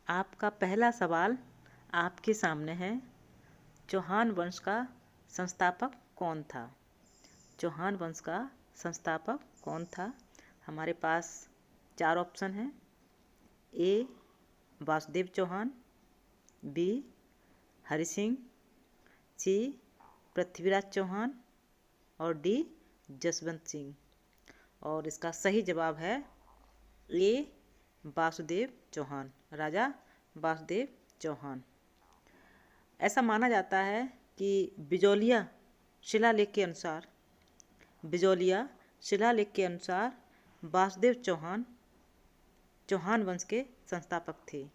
आपका पहला सवाल आपके सामने है। चौहान वंश का संस्थापक कौन था? चौहान वंश का संस्थापक कौन था? हमारे पास 4 ऑप्शन हैं। ए वासुदेव चौहान, बी हरि सिंह, सी पृथ्वीराज चौहान और डी जसवंत सिंह। और इसका सही जवाब है ए वासुदेव चौहान, राजा वासुदेव चौहान। ऐसा माना जाता है कि बिजौलिया शिलालेख के अनुसार वासुदेव चौहान चौहान वंश के संस्थापक थे।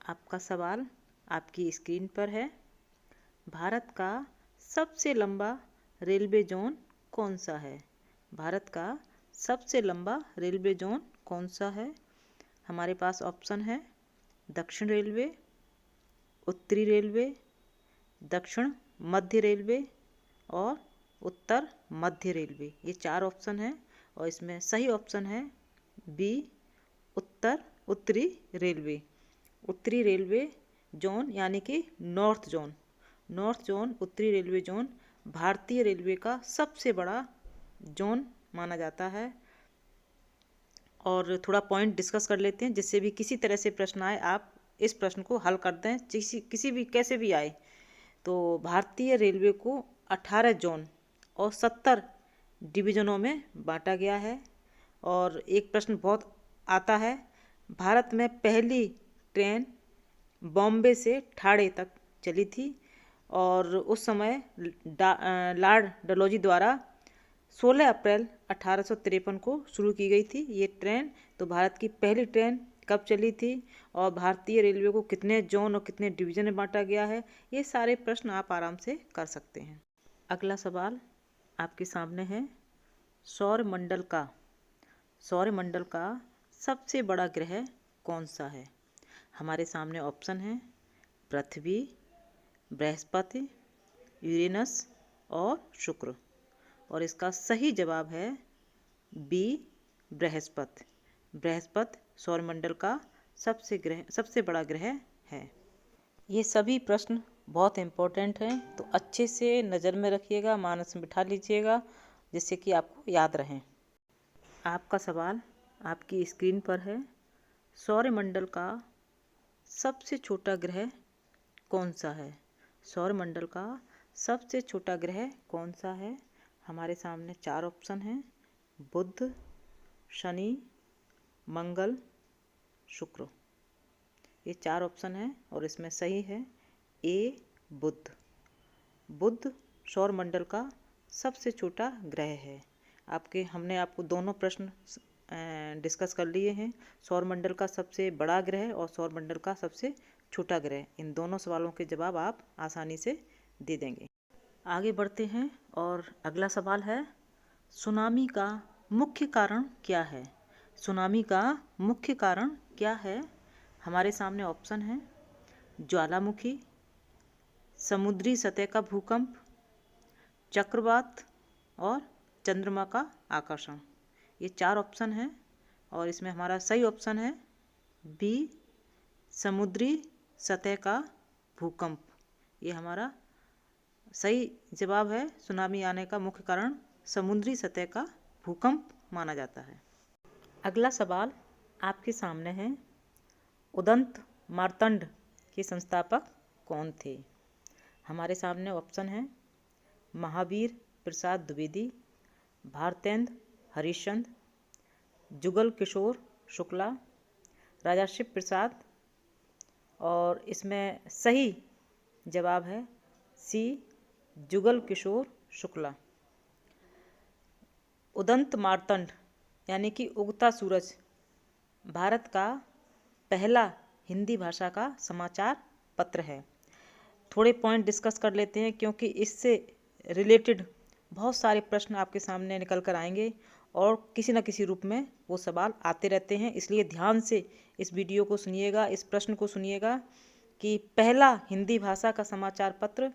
आपका सवाल आपकी स्क्रीन पर है। भारत का सबसे लंबा रेलवे जोन कौन सा है? भारत का सबसे लंबा रेलवे जोन कौन सा है? हमारे पास ऑप्शन है दक्षिण रेलवे, उत्तरी रेलवे, दक्षिण मध्य रेलवे और उत्तर मध्य रेलवे। ये 4 ऑप्शन हैं और इसमें सही ऑप्शन है बी उत्तरी रेलवे। उत्तरी रेलवे जोन यानी कि नॉर्थ जोन उत्तरी रेलवे जोन भारतीय रेलवे का सबसे बड़ा जोन माना जाता है। और थोड़ा पॉइंट डिस्कस कर लेते हैं, जिससे भी किसी तरह से प्रश्न आए आप इस प्रश्न को हल कर दें, किसी भी कैसे भी आए। तो भारतीय रेलवे को 18 जोन और 70 डिवीज़नों में बांटा गया है। और एक प्रश्न बहुत आता है, भारत में पहली ट्रेन बॉम्बे से ठाणे तक चली थी और उस समय लॉर्ड डलहौजी द्वारा 16 अप्रैल 1853 को शुरू की गई थी ये ट्रेन। तो भारत की पहली ट्रेन कब चली थी और भारतीय रेलवे को कितने जोन और कितने डिवीज़न में बांटा गया है, ये सारे प्रश्न आप आराम से कर सकते हैं। अगला सवाल आपके सामने है। सौरमंडल का सबसे बड़ा ग्रह कौन सा है? हमारे सामने ऑप्शन है पृथ्वी, बृहस्पति, यूरेनस और शुक्र। और इसका सही जवाब है बी बृहस्पति। बृहस्पति सौरमंडल का सबसे बड़ा ग्रह है। ये सभी प्रश्न बहुत इम्पोर्टेंट हैं, तो अच्छे से नज़र में रखिएगा, मानस में बिठा लीजिएगा, जिससे कि आपको याद रहें। आपका सवाल आपकी स्क्रीन पर है। सौरमंडल का सबसे छोटा ग्रह कौन सा है? सौरमंडल का सबसे छोटा ग्रह कौन सा है? हमारे सामने 4 ऑप्शन हैं बुध, शनि, मंगल, शुक्र। ये 4 ऑप्शन हैं और इसमें सही है ए बुध सौरमंडल का सबसे छोटा ग्रह है। हमने आपको दोनों प्रश्न डिस्कस कर लिए हैं, सौरमंडल का सबसे बड़ा ग्रह और सौरमंडल का सबसे छोटा ग्रह। इन दोनों सवालों के जवाब आप आसानी से दे देंगे। आगे बढ़ते हैं और अगला सवाल है, सुनामी का मुख्य कारण क्या है? सुनामी का मुख्य कारण क्या है? हमारे सामने ऑप्शन है ज्वालामुखी, समुद्री सतह का भूकंप, चक्रवात और चंद्रमा का आकर्षण। ये 4 ऑप्शन हैं और इसमें हमारा सही ऑप्शन है बी समुद्री सतह का भूकंप। ये हमारा सही जवाब है। सुनामी आने का मुख्य कारण समुद्री सतह का भूकंप माना जाता है। अगला सवाल आपके सामने है। उदंत मार्तंड के संस्थापक कौन थे? हमारे सामने ऑप्शन है महावीर प्रसाद द्विवेदी, भारतेंद्र हरिश्चंद्र, जुगल किशोर शुक्ला, राजा शिव प्रसाद। और इसमें सही जवाब है सी जुगल किशोर शुक्ला। उदंत मार्तंड यानी कि उगता सूरज भारत का पहला हिंदी भाषा का समाचार पत्र है। थोड़े पॉइंट डिस्कस कर लेते हैं, क्योंकि इससे रिलेटेड बहुत सारे प्रश्न आपके सामने निकल कर आएंगे और किसी न किसी रूप में वो सवाल आते रहते हैं। इसलिए ध्यान से इस वीडियो को सुनिएगा, इस प्रश्न को सुनिएगा कि पहला हिंदी भाषा का समाचार पत्र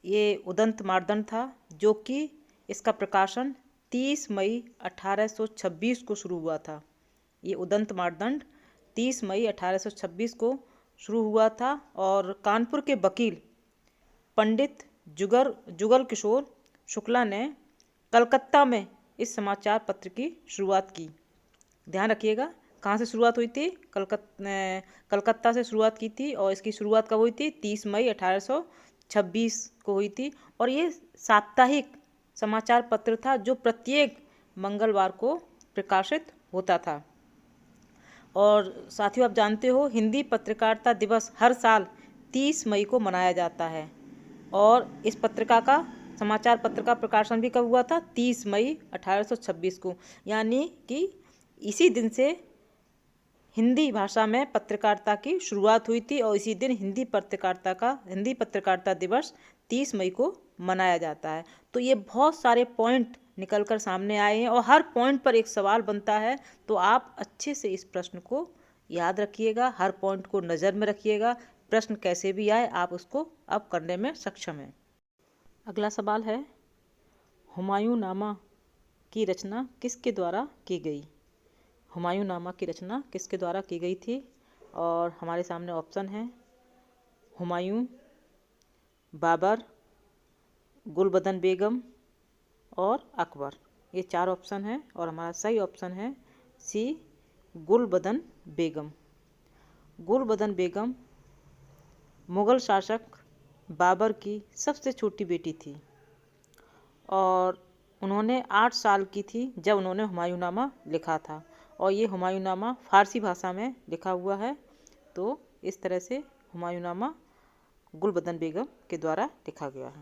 ये उदंत मार्तंड था, जो कि इसका प्रकाशन 30 मई 1826 को शुरू हुआ था। ये उदंत मार्तंड 30 मई 1826 को शुरू हुआ था और कानपुर के वकील पंडित जुगल किशोर शुक्ला ने कलकत्ता में इस समाचार पत्र की शुरुआत की। ध्यान रखिएगा, कहाँ से शुरुआत हुई थी? कलकत्ता से शुरुआत की थी और इसकी शुरुआत कब हुई थी? 30 मई 1826 को हुई थी। और ये साप्ताहिक समाचार पत्र था जो प्रत्येक मंगलवार को प्रकाशित होता था। और साथियों, आप जानते हो हिंदी पत्रकारिता दिवस हर साल 30 मई को मनाया जाता है और इस पत्रिका का समाचार पत्र का प्रकाशन भी कब हुआ था? 30 मई 1826 को। यानी कि इसी दिन से हिंदी भाषा में पत्रकारिता की शुरुआत हुई थी और इसी दिन हिंदी पत्रकारिता दिवस 30 मई को मनाया जाता है। तो ये बहुत सारे पॉइंट निकल कर सामने आए हैं और हर पॉइंट पर एक सवाल बनता है, तो आप अच्छे से इस प्रश्न को याद रखिएगा, हर पॉइंट को नज़र में रखिएगा। प्रश्न कैसे भी आए आप उसको अब करने में सक्षम हैं। अगला सवाल है, हुमायूंनामा की रचना किसके द्वारा की गई? हुमायूंनामा की रचना किसके द्वारा की गई थी? और हमारे सामने ऑप्शन है हुमायूं, बाबर, गुलबदन बेगम और अकबर। ये 4 ऑप्शन हैं और हमारा सही ऑप्शन है सी, गुलबदन बेगम। गुलबदन बेगम मुग़ल शासक बाबर की सबसे छोटी बेटी थी और उन्होंने 8 साल की थी जब उन्होंने हुमायूंनामा लिखा था और ये हुमायूंनामा फ़ारसी भाषा में लिखा हुआ है। तो इस तरह से हुमायूंनामा गुलबदन बेगम के द्वारा लिखा गया है।